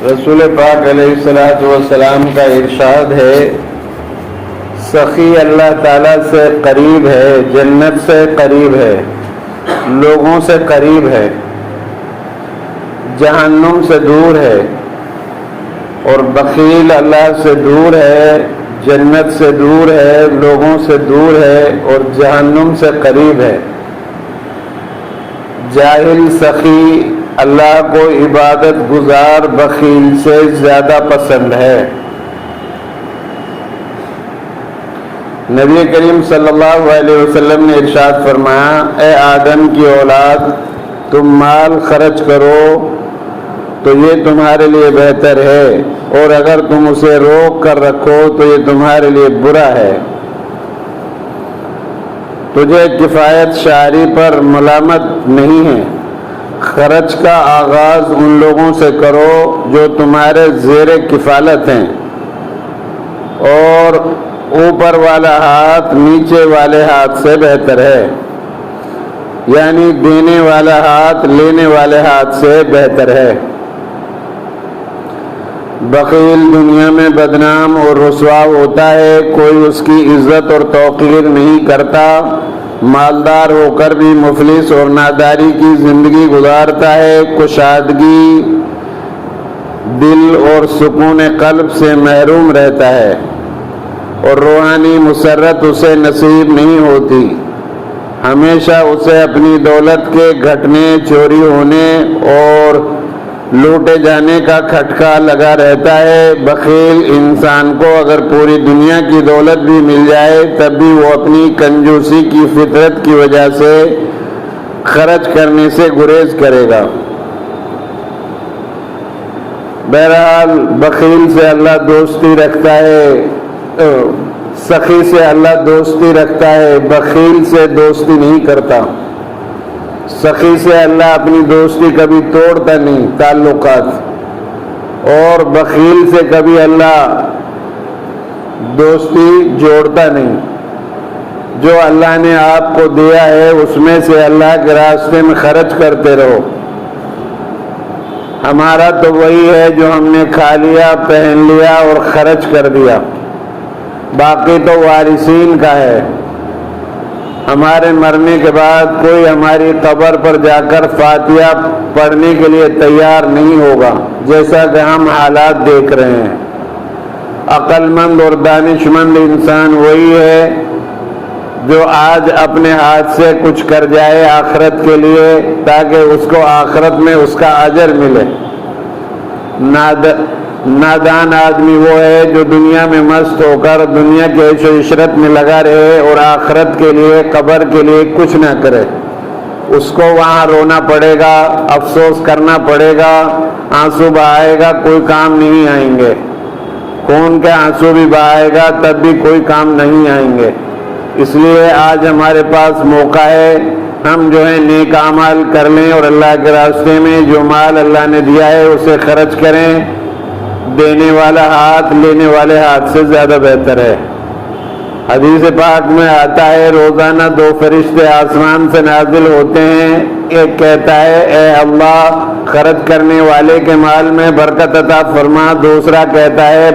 رسول پاک علیہ الصلوۃ والسلام کا ارشاد ہے، سخی اللہ تعالیٰ سے قریب ہے، جنت سے قریب ہے، لوگوں سے قریب ہے، جہنم سے دور ہے، اور بخیل اللہ سے دور ہے، جنت سے دور ہے، لوگوں سے دور ہے، اور جہنم سے قریب ہے۔ جاہل سخی اللہ کو عبادت گزار بخیل سے زیادہ پسند ہے۔ نبی کریم صلی اللہ علیہ وسلم نے ارشاد فرمایا، اے آدم کی اولاد، تم مال خرچ کرو تو یہ تمہارے لیے بہتر ہے، اور اگر تم اسے روک کر رکھو تو یہ تمہارے لیے برا ہے۔ تجھے کفایت شعری پر ملامت نہیں ہے۔ خرچ کا آغاز ان لوگوں سے کرو جو تمہارے زیر کفالت ہیں، اور اوپر والا ہاتھ نیچے والے ہاتھ سے بہتر ہے، یعنی دینے والا ہاتھ لینے والے ہاتھ سے بہتر ہے۔ بخیل دنیا میں بدنام اور رسوا ہوتا ہے، کوئی اس کی عزت اور توقیر نہیں کرتا، مالدار ہو کر بھی مفلس اور ناداری کی زندگی گزارتا ہے، کشادگی دل اور سکون قلب سے محروم رہتا ہے، اور روحانی مسرت اسے نصیب نہیں ہوتی، ہمیشہ اسے اپنی دولت کے گھٹنے، چوری ہونے اور لوٹے جانے کا کھٹکا لگا رہتا ہے۔ بخیل انسان کو اگر پوری دنیا کی دولت بھی مل جائے تب بھی وہ اپنی کنجوسی کی فطرت کی وجہ سے خرچ کرنے سے گریز کرے گا۔ بہرحال بخیل سے اللہ دوستی رکھتا ہے، سخی سے اللہ دوستی رکھتا ہے، بخیل سے دوستی نہیں کرتا۔ سخی سے اللہ اپنی دوستی کبھی توڑتا نہیں، تعلقات، اور بخیل سے کبھی اللہ دوستی جوڑتا نہیں۔ جو اللہ نے آپ کو دیا ہے اس میں سے اللہ کے راستے میں خرچ کرتے رہو۔ ہمارا تو وہی ہے جو ہم نے کھا لیا، پہن لیا اور خرچ کر دیا، باقی تو وارثین کا ہے۔ ہمارے مرنے کے بعد کوئی ہماری قبر پر جا کر فاتحہ پڑھنے کے لیے تیار نہیں ہوگا، جیسا کہ ہم حالات دیکھ رہے ہیں۔ عقل مند اور دانش مند انسان وہی ہے جو آج اپنے ہاتھ سے کچھ کر جائے آخرت کے لیے، تاکہ اس کو آخرت میں اس کا اجر ملے۔ نادان آدمی وہ ہے جو دنیا میں مست ہو کر دنیا کے عیش و عشرت میں لگا رہے اور آخرت کے لیے، قبر کے لیے کچھ نہ کرے۔ اس کو وہاں رونا پڑے گا، افسوس کرنا پڑے گا، آنسو بہائے گا، کوئی کام نہیں آئیں گے۔ خون کے آنسو بھی بہائے گا تب بھی کوئی کام نہیں آئیں گے۔ اس لیے آج ہمارے پاس موقع ہے، ہم جو ہے نیک اعمال کر لیں اور اللہ کے راستے میں جو مال اللہ نے دیا ہے اسے خرچ کریں۔ دینے والا ہاتھ لینے والے ہاتھ سے زیادہ بہتر ہے۔ حدیث پاک میں آتا ہے، روزانہ دو فرشتے آسمان سے نازل ہوتے ہیں، ایک کہتا ہے اے اللہ خرچ کرنے والے کے مال میں برکت عطا فرما، دوسرا کہتا ہے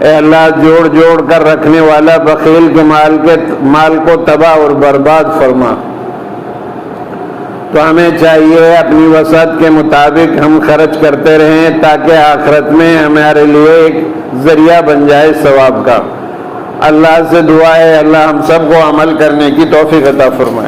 اے اللہ جوڑ جوڑ کر رکھنے والا بخیل کے مال کو تباہ اور برباد فرما۔ تو ہمیں چاہیے اپنی وسعت کے مطابق ہم خرچ کرتے رہیں، تاکہ آخرت میں ہمارے لیے ایک ذریعہ بن جائے ثواب کا۔ اللہ سے دعا ہے اللہ ہم سب کو عمل کرنے کی توفیق عطا فرمائے۔